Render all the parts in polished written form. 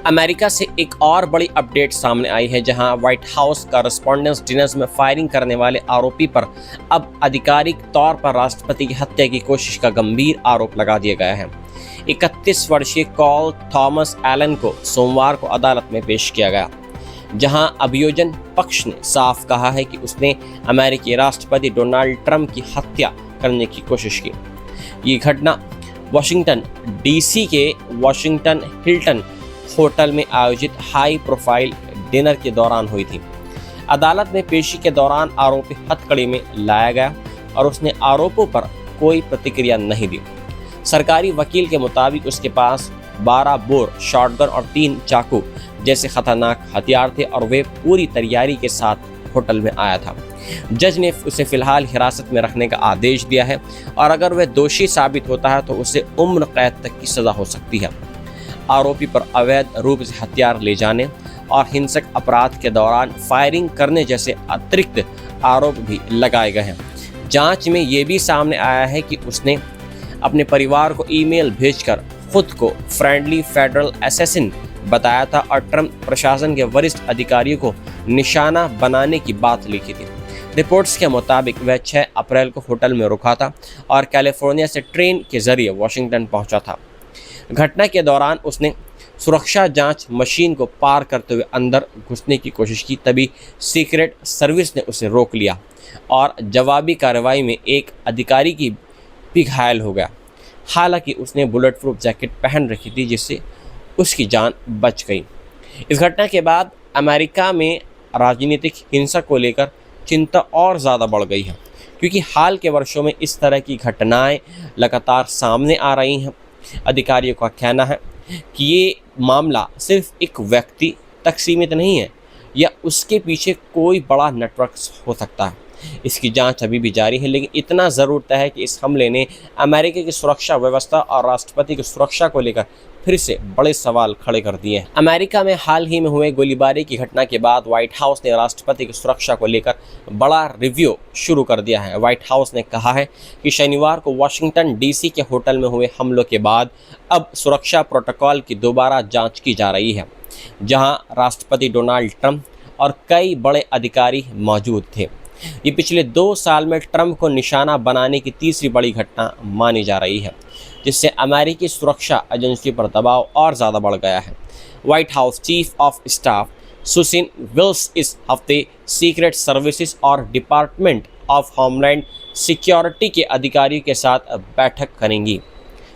America से एक और बड़ी अपडेट सामने आई है, जहां व्हाइट हाउस कॉरेस्पॉन्डेंस डिनर्स में फायरिंग करने वाले आरोपी पर अब आधिकारिक तौर पर राष्ट्रपति की हत्या की कोशिश का गंभीर आरोप लगा दिया गया है। 31 वर्षीय कॉल थॉमस एलन को सोमवार को अदालत में पेश किया गया, जहां अभियोजन पक्ष ने साफ कहा है कि उसने अमेरिकी राष्ट्रपति डोनाल्ड ट्रंप की हत्या करने की कोशिश की। ये घटना वाशिंगटन डीसी के वाशिंगटन हिल्टन होटल में आयोजित हाई प्रोफाइल डिनर के दौरान हुई थी। अदालत में पेशी के दौरान आरोपी हथकड़ी में लाया गया और उसने आरोपों पर कोई प्रतिक्रिया नहीं दी। सरकारी वकील के मुताबिक उसके पास 12 बोर, शॉटगन और 3 चाकू जैसे खतरनाक हथियार थे और वे पूरी तैयारी के साथ होटल में आया था। जज ने उसे फिलहाल हिरासत में रखने का आदेश दिया है और अगर वह दोषी साबित होता है तो उसे उम्र कैद तक की सजा हो सकती है। आरोपी पर अवैध रूप से हथियार ले जाने और हिंसक अपराध के दौरान फायरिंग करने जैसे अतिरिक्त आरोप भी लगाए गए हैं। जांच में ये भी सामने आया है कि उसने अपने परिवार को ईमेल भेजकर खुद को फ्रेंडली फेडरल असैसिन बताया था और ट्रंप प्रशासन के वरिष्ठ अधिकारियों को निशाना बनाने की बात लिखी थी। रिपोर्ट्स के मुताबिक वह 6 अप्रैल को होटल में रुका था और कैलिफोर्निया से ट्रेन के जरिए वाशिंगटन पहुंचा था। घटना के दौरान उसने सुरक्षा जांच मशीन को पार करते हुए अंदर घुसने की कोशिश की, तभी सीक्रेट सर्विस ने उसे रोक लिया और जवाबी कार्रवाई में एक अधिकारी की भी घायल हो गया। हालांकि उसने बुलेट प्रूफ जैकेट पहन रखी थी, जिससे उसकी जान बच गई। इस घटना के बाद अमेरिका में राजनीतिक हिंसा को लेकर चिंता और ज़्यादा बढ़ गई है, क्योंकि हाल के वर्षों में इस तरह की घटनाएं लगातार सामने आ रही हैं। अधिकारियों का कहना है कि ये मामला सिर्फ एक व्यक्ति तक सीमित नहीं है या उसके पीछे कोई बड़ा नेटवर्क हो सकता है। इसकी जांच अभी भी जारी है, लेकिन इतना ज़रूर तय है कि इस हमले ने अमेरिका की सुरक्षा व्यवस्था और राष्ट्रपति की सुरक्षा को लेकर फिर से बड़े सवाल खड़े कर दिए हैं। अमेरिका में हाल ही में हुए गोलीबारी की घटना के बाद व्हाइट हाउस ने राष्ट्रपति की सुरक्षा को लेकर बड़ा रिव्यू शुरू कर दिया है। व्हाइट हाउस ने कहा है कि शनिवार को वाशिंगटन डीसी के होटल में हुए हमलों के बाद अब सुरक्षा प्रोटोकॉल की दोबारा जाँच की जा रही है, जहाँ राष्ट्रपति डोनाल्ड ट्रंप और कई बड़े अधिकारी मौजूद थे। ये पिछले 2 साल में ट्रंप को निशाना बनाने की तीसरी बड़ी घटना मानी जा रही है, जिससे अमेरिकी सुरक्षा एजेंसी पर दबाव और ज़्यादा बढ़ गया है। White House chief of staff Susie Wiles इस हफ्ते सीक्रेट सर्विसेज और डिपार्टमेंट ऑफ होमलैंड सिक्योरिटी के अधिकारियों के साथ बैठक करेंगी,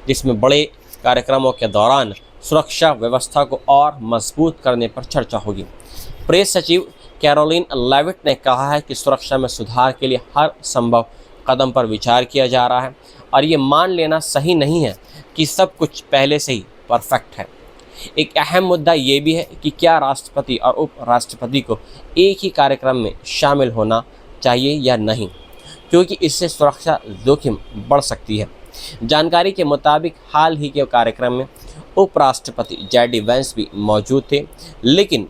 जिसमें बड़े कार्यक्रमों के दौरान सुरक्षा व्यवस्था को और मजबूत करने पर चर्चा होगी। प्रेस सचिव कैरोलिन लेविट ने कहा है कि सुरक्षा में सुधार के लिए हर संभव कदम पर विचार किया जा रहा है और ये मान लेना सही नहीं है कि सब कुछ पहले से ही परफेक्ट है। एक अहम मुद्दा ये भी है कि क्या राष्ट्रपति और उपराष्ट्रपति को एक ही कार्यक्रम में शामिल होना चाहिए या नहीं, क्योंकि इससे सुरक्षा जोखिम बढ़ सकती है। जानकारी के मुताबिक हाल ही के कार्यक्रम में उपराष्ट्रपति जेडी वेंस भी मौजूद थे, लेकिन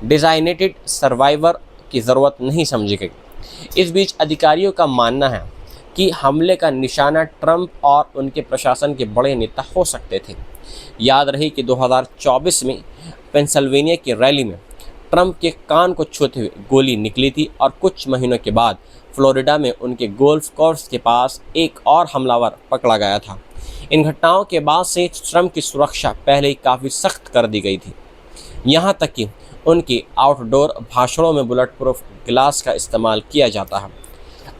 डिजाइनेटेड सर्वाइवर की ज़रूरत नहीं समझी गई। इस बीच अधिकारियों का मानना है कि हमले का निशाना ट्रंप और उनके प्रशासन के बड़े नेता हो सकते थे। याद रहे कि 2024 में पेंसिल्वेनिया की रैली में ट्रंप के कान को छूते हुए गोली निकली थी और कुछ महीनों के बाद फ्लोरिडा में उनके गोल्फ कोर्स के पास एक और हमलावर पकड़ा गया था। इन घटनाओं के बाद से ट्रंप की सुरक्षा पहले ही काफ़ी सख्त कर दी गई थी, यहाँ तक कि उनके आउटडोर भाषणों में बुलेट प्रूफ ग्लास का इस्तेमाल किया जाता है।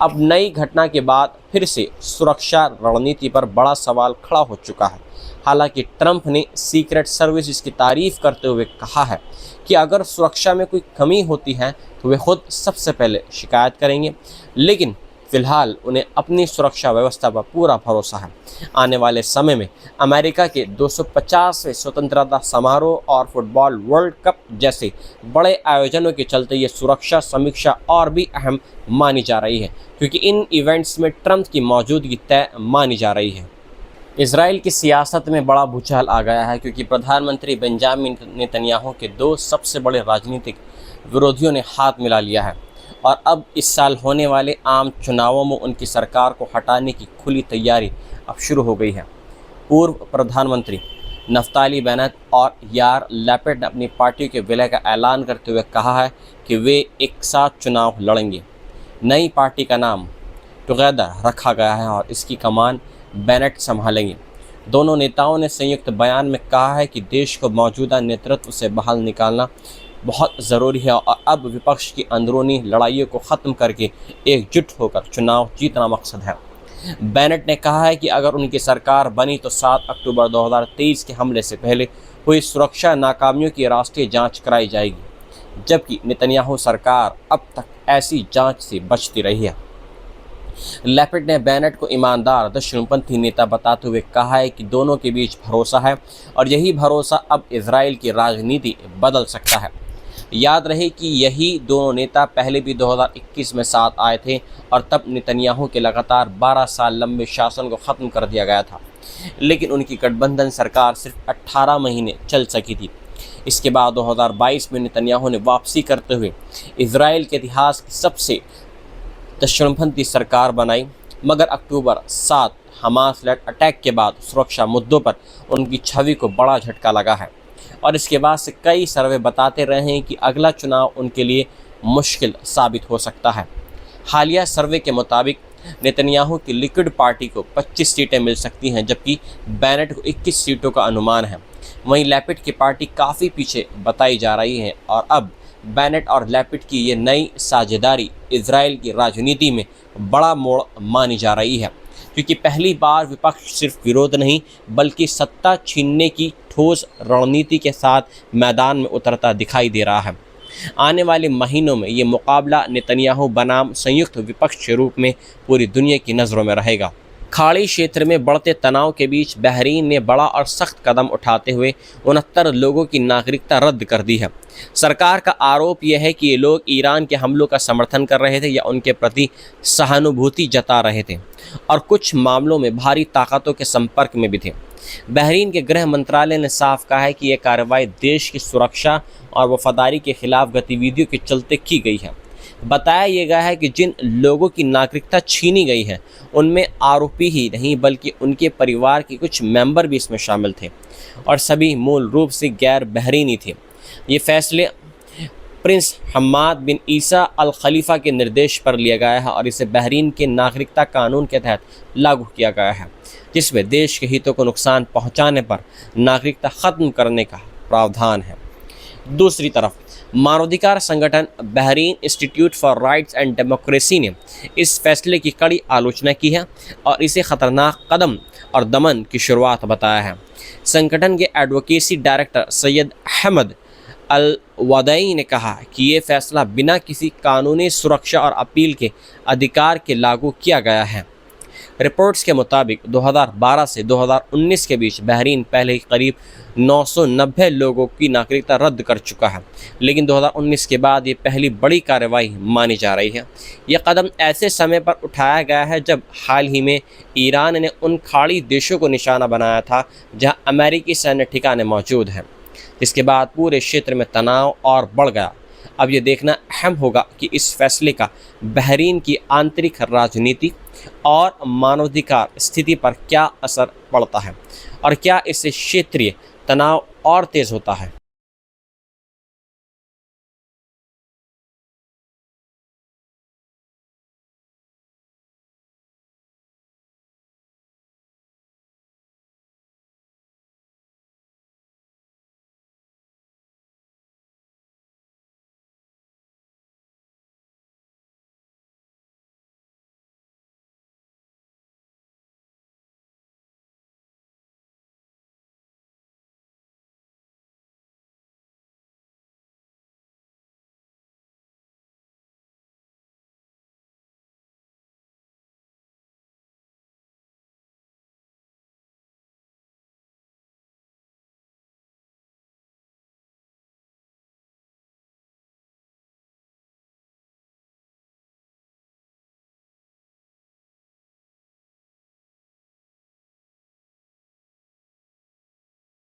अब नई घटना के बाद फिर से सुरक्षा रणनीति पर बड़ा सवाल खड़ा हो चुका है। हालांकि ट्रंप ने सीक्रेट सर्विसेज की तारीफ करते हुए कहा है कि अगर सुरक्षा में कोई कमी होती है तो वे खुद सबसे पहले शिकायत करेंगे, लेकिन फिलहाल उन्हें अपनी सुरक्षा व्यवस्था पर पूरा भरोसा है। आने वाले समय में अमेरिका के 250वें स्वतंत्रता समारोह और फुटबॉल वर्ल्ड कप जैसे बड़े आयोजनों के चलते ये सुरक्षा समीक्षा और भी अहम मानी जा रही है, क्योंकि इन इवेंट्स में ट्रंप की मौजूदगी तय मानी जा रही है। इजराइल की सियासत में बड़ा भूचाल आ गया है, क्योंकि प्रधानमंत्री बेंजामिन नेतन्याहू के 2 सबसे बड़े राजनीतिक विरोधियों ने हाथ मिला लिया है और अब इस साल होने वाले आम चुनावों में उनकी सरकार को हटाने की खुली तैयारी अब शुरू हो गई है। पूर्व प्रधानमंत्री नफ्ताली बेनेट और यार लैपिड ने अपनी पार्टी के विलय का ऐलान करते हुए कहा है कि वे एक साथ चुनाव लड़ेंगे। नई पार्टी का नाम टुगेदर रखा गया है और इसकी कमान बेनेट संभालेंगे। दोनों नेताओं ने संयुक्त बयान में कहा है कि देश को मौजूदा नेतृत्व से बहाल निकालना बहुत ज़रूरी है और अब विपक्ष की अंदरूनी लड़ाइयों को ख़त्म करके एकजुट होकर चुनाव जीतना मकसद है। बेनेट ने कहा है कि अगर उनकी सरकार बनी तो 7 अक्टूबर 2023 के हमले से पहले हुई सुरक्षा नाकामियों की राष्ट्रीय जांच कराई जाएगी, जबकि नेतन्याहू सरकार अब तक ऐसी जांच से बचती रही है। लैपिड ने बेनेट को ईमानदार दक्षिणपंथी नेता बताते हुए कहा है कि दोनों के बीच भरोसा है और यही भरोसा अब इजराइल की राजनीति बदल सकता है। याद रहे कि यही दोनों नेता पहले भी 2021 में साथ आए थे और तब नेतन्याहू के लगातार 12 साल लंबे शासन को ख़त्म कर दिया गया था, लेकिन उनकी गठबंधन सरकार सिर्फ 18 महीने चल सकी थी। इसके बाद 2022 में नेतन्याहू ने वापसी करते हुए इजराइल के इतिहास की सबसे दक्षिणपंथी सरकार बनाई, मगर अक्टूबर 7 हमास लेड अटैक के बाद सुरक्षा मुद्दों पर उनकी छवि को बड़ा झटका लगा है और इसके बाद से कई सर्वे बताते रहे हैं कि अगला चुनाव उनके लिए मुश्किल साबित हो सकता है। हालिया सर्वे के मुताबिक नेतन्याहू की लिक्विड पार्टी को 25 सीटें मिल सकती हैं, जबकि बेनेट को 21 सीटों का अनुमान है। वहीं लैपिड की पार्टी काफ़ी पीछे बताई जा रही है और अब बेनेट और लैपिड की ये नई साझेदारी इजराइल की राजनीति में बड़ा मोड़ मानी जा रही है, क्योंकि पहली बार विपक्ष सिर्फ विरोध नहीं बल्कि सत्ता छीनने की ठोस रणनीति के साथ मैदान में उतरता दिखाई दे रहा है। आने वाले महीनों में ये मुकाबला नेतन्याहू बनाम संयुक्त विपक्ष के रूप में पूरी दुनिया की नज़रों में रहेगा। खाड़ी क्षेत्र में बढ़ते तनाव के बीच बहरीन ने बड़ा और सख्त कदम उठाते हुए 69 लोगों की नागरिकता रद्द कर दी है। सरकार का आरोप यह है कि ये लोग ईरान के हमलों का समर्थन कर रहे थे या उनके प्रति सहानुभूति जता रहे थे और कुछ मामलों में भारी ताकतों के संपर्क में भी थे। बहरीन के गृह मंत्रालय ने साफ कहा है कि यह कार्रवाई देश की सुरक्षा और वफादारी के खिलाफ गतिविधियों के चलते की गई है। बताया यह गया है कि जिन लोगों की नागरिकता छीनी गई है उनमें आरोपी ही नहीं बल्कि उनके परिवार के कुछ मेंबर भी इसमें शामिल थे और सभी मूल रूप से गैर बहरीनी थे। ये फैसले प्रिंस हम्माद बिन ईसा अल खलीफा के निर्देश पर लिया गया है और इसे बहरीन के नागरिकता कानून के तहत लागू किया गया है, जिसमें देश के हितों को नुकसान पहुंचाने पर नागरिकता ख़त्म करने का प्रावधान है। दूसरी तरफ मानवाधिकार संगठन Bahrain institute for rights and democracy ने इस फैसले की कड़ी आलोचना की है और इसे खतरनाक कदम और दमन की शुरुआत बताया है। संगठन के एडवोकेसी डायरेक्टर सैयद अहमद अल वदई ने कहा कि ये फैसला बिना किसी कानूनी सुरक्षा और अपील के अधिकार के लागू किया गया है। रिपोर्ट्स के मुताबिक 2012 से 2019 के बीच बहरीन पहले ही करीब 990 लोगों की नागरिकता रद्द कर चुका है, लेकिन 2019 के बाद ये पहली बड़ी कार्रवाई मानी जा रही है। यह कदम ऐसे समय पर उठाया गया है जब हाल ही में ईरान ने उन खाड़ी देशों को निशाना बनाया था जहां अमेरिकी सैन्य ठिकाने मौजूद हैं, जिसके बाद पूरे क्षेत्र में तनाव और बढ़ गया। अब ये देखना अहम होगा कि इस फैसले का बहरीन की आंतरिक राजनीति और मानवाधिकार स्थिति पर क्या असर पड़ता है और क्या इससे क्षेत्रीय तनाव और तेज़ होता है।